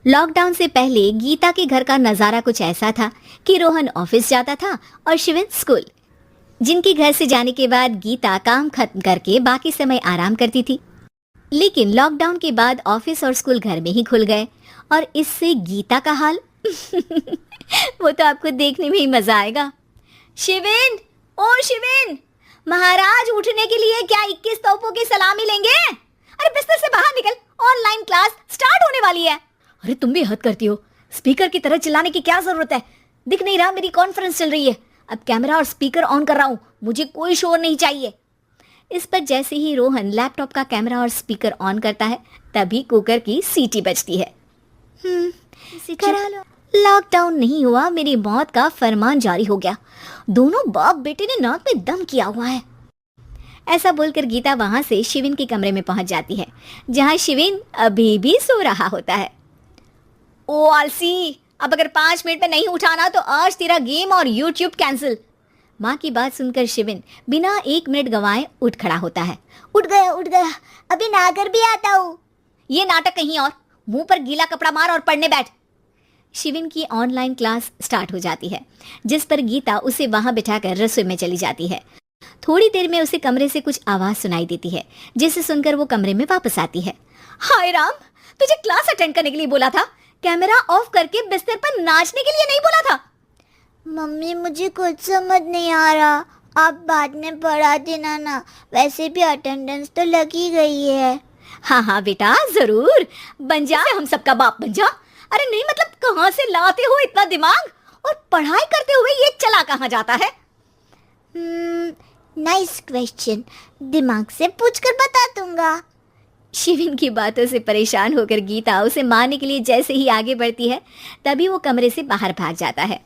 Lockdown से पहले गीता के घर का नज़ारा कुछ ऐसा था कि रोहन ऑफिस जाता था और शिविन स्कूल। जिनके घर से जाने के बाद गीता काम खत्म करके बाकी समय आराम करती थी। लेकिन लॉकडाउन के बाद ऑफिस और स्कूल घर में ही खुल गए और इससे गीता का हाल वो तो आपको देखने में ही मजा आएगा। शिविन, ओ शिविन, महाराज उठने के लिए क्या 21 तोपों की सलामी लेंगे? अरे बिस्तर से बाहर निकल, ऑनलाइन क्लास स्टार्ट होने वाली है। अरे तुम भी हद करती हो, स्पीकर की तरह चिल्लाने की क्या जरूरत है? दिख नहीं रहा मेरी कॉन्फ्रेंस चल रही है। अब कैमरा और स्पीकर ऑन कर रहा हूँ, मुझे कोई शोर नहीं चाहिए। इस पर जैसे ही रोहन लैपटॉप का कैमरा और स्पीकर ऑन करता है तभी कुकर की सीटी बजती है। करा लो। लॉकडाउन नहीं हुआ, मेरी मौत का फरमान जारी हो गया। दोनों बाप बेटे ने नाक में दम किया हुआ है। ऐसा बोलकर गीता वहां से शिविन के कमरे में पहुंच जाती है, जहां शिविन अभी भी सो रहा होता है। ओ आलसी, अब अगर 5 मिनट में नहीं उठाना तो आज तेरा गेम और यूट्यूब कैंसिल। माँ की बात सुनकर शिविन बिना 1 मिनट गंवाए उठ खड़ा होता है। उठ गया, अभी नहाकर भी आता हूँ। ये नाटक कहीं और, मुंह पर गीला कपड़ा मार और पढ़ने बैठ। शिविन की ऑनलाइन क्लास स्टार्ट हो जाती है, जिस पर गीता उसे वहां बिठाकर रसोई में चली जाती है। थोड़ी देर में उसे कमरे से कुछ आवाज सुनाई देती है, जिसे सुनकर वो कमरे में वापस आती है। हाय राम, तुझे क्लास अटेंड करने के लिए बोला था, कैमरा ऑफ करके बिस्तर पर नाचने के लिए नहीं बोला था। मम्मी मुझे कुछ समझ नहीं आ रहा, आप बाद में पढ़ा देना ना, वैसे भी अटेंडेंस तो लगी गई है। हाँ हाँ बेटा, जरूर बन जा, हम सबका बाप बन जा। अरे नहीं मतलब कहाँ से लाते हो इतना दिमाग, और पढ़ाई करते हुए ये चला कहाँ जाता है? नाइस क्वेश्चन, दिमाग से पूछकर बता दूंगा। शिविन की बातों से परेशान होकर गीता उसे मारने के लिए जैसे ही आगे बढ़ती है तभी वो कमरे से बाहर भाग जाता है।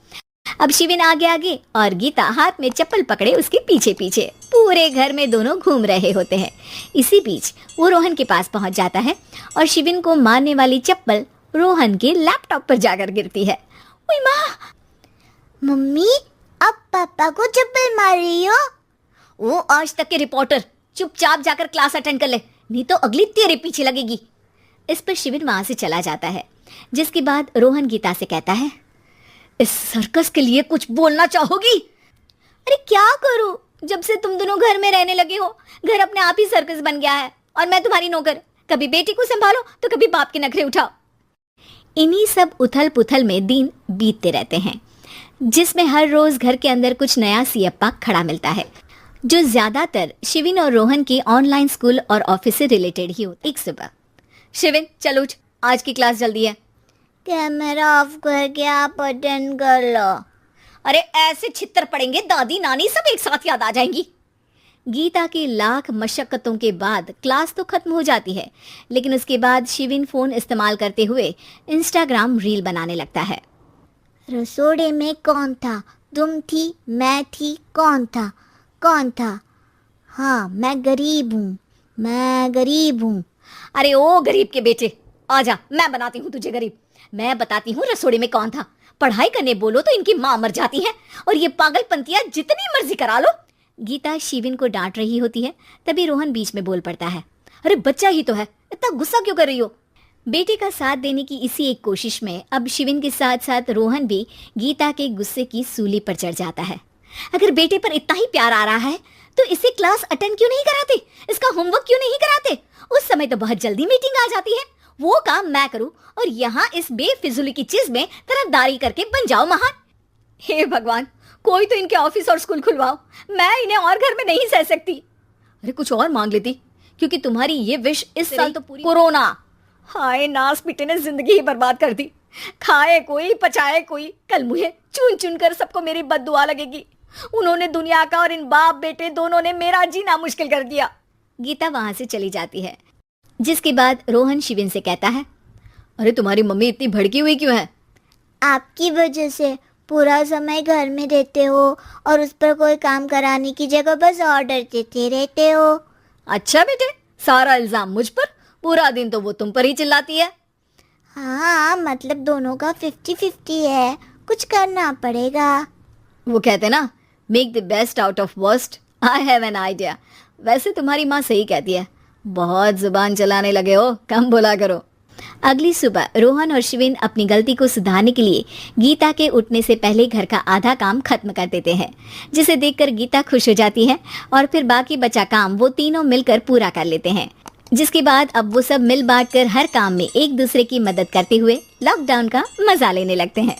अब शिविन आगे आगे और गीता हाथ में चप्पल पकड़े उसके पीछे पीछे पूरे घर में दोनों घूम रहे होते हैं। इसी बीच वो रोहन के पास पहुंच जाता है और शिविन को मारने वाली चप्पल रोहन के लैपटॉप पर जाकर गिरती है। ओए माँ! मम्मी, अब पापा को चप्पल मार रही हो? वो आज तक के रिपोर्टर, चुपचाप जाकर क्लास अटेंड कर ले, नहीं तो अगली तेरे पीछे लगेगी। इस पर शिविन वहां से चला जाता है, जिसके बाद रोहन गीता से कहता है, इस सर्कस के लिए कुछ बोलना चाहोगी? अरे क्या करूं, जब से तुम दोनों घर में रहने लगे हो, घर अपने आप ही सर्कस बन गया है और मैं तुम्हारी नौकर। कभी बेटी को संभालो तो कभी बाप के नखरे उठाओ। इन्हीं सब उथल पुथल में दिन बीतते रहते हैं, जिसमें हर रोज घर के अंदर कुछ नया सियप्पा खड़ा मिलता है, जो ज्यादातर शिविन और रोहन के ऑनलाइन स्कूल और ऑफिस से रिलेटेड ही होता है। एक सुबह, शिविन चल उठ, आज की क्लास जल्दी है। कैमरा ऑफ करके आप अटेंड कर लो। अरे ऐसे छित्तर पड़ेंगे, दादी नानी सब एक साथ याद आ जाएंगी। गीता की लाख मशक्कतों के बाद क्लास तो खत्म हो जाती है, लेकिन उसके बाद शिविन फोन इस्तेमाल करते हुए इंस्टाग्राम रील बनाने लगता है। रसोड़े में कौन था? तुम थी, मैं थी, कौन था? हाँ, मैं गरीब हूँ। अरे ओ गरीब के बेटे, आजा, मैं बनाती हूँ तुझे गरीब। मैं बताती हूँ रसोड़े में कौन था। पढ़ाई करने बोलो तो इनकी माँ मर जाती है, और ये पागलपंतियाँ जितनी मर्जी करा लो। गीता शिविन को डांट रही होती है, तभी रोहन बीच में बोल पड़ता है। अरे बच्चा ही तो है, इतना गुस्सा क्यों कर रही हो? बेटे का साथ देने की इसी एक कोशिश में अब शिविन के साथ साथ रोहन भी गीता के गुस्से की सूली पर चढ़ जाता है। अगर बेटे पर इतना ही प्यार आ रहा है तो इसे क्लास अटेंड क्यों नहीं कराते, इसका होमवर्क क्यों नहीं कराते? उस समय तो बहुत जल्दी मीटिंग आ जाती है, वो काम मैं करूं और यहाँ इस बेफिजुली की चीज में तरफदारी करके बन जाओ महान। हे भगवान, कोई तो इनके ऑफिस और स्कूल खुलवाओ, मैं इन्हें और घर में नहीं सह सकती। अरे कुछ और मांग लेती, क्योंकि तुम्हारी ये विश इस साल तो पूरी। कोरोना, हाय नास पिटे ने जिंदगी ही बर्बाद कर दी। खाए कोई पचाए कोई, कल मुझे चुन चुन कर सबको मेरी बद्दुआ लगेगी। उन्होंने दुनिया का और इन बाप बेटे दोनों ने मेरा जीना मुश्किल कर दिया। गीता वहां से चली जाती है, जिसके बाद रोहन शिविन से कहता है, अरे तुम्हारी मम्मी इतनी भड़की हुई क्यों है? आपकी वजह से पूरा समय घर में रहते हो और उस पर कोई काम कराने की जगह बस ऑर्डर देते रहते हो। अच्छा बेटे, सारा इल्जाम मुझ पर, पूरा दिन तो वो तुम पर ही चिल्लाती है। हाँ, मतलब दोनों का 50-50 है, कुछ करना पड़ेगा। वो कहते ना, make the best out of worst. I have an idea. वैसे तुम्हारी माँ सही कहती है, बहुत जुबान चलाने लगे हो, कम बोला करो। अगली सुबह रोहन और शिविन अपनी गलती को सुधारने के लिए गीता के उठने से पहले घर का आधा काम खत्म कर देते हैं, जिसे देखकर गीता खुश हो जाती है और फिर बाकी बचा काम वो तीनों मिलकर पूरा कर लेते हैं। जिसके बाद अब वो सब मिल बांट कर हर काम में एक दूसरे की मदद करते हुए लॉकडाउन का मजा लेने लगते हैं।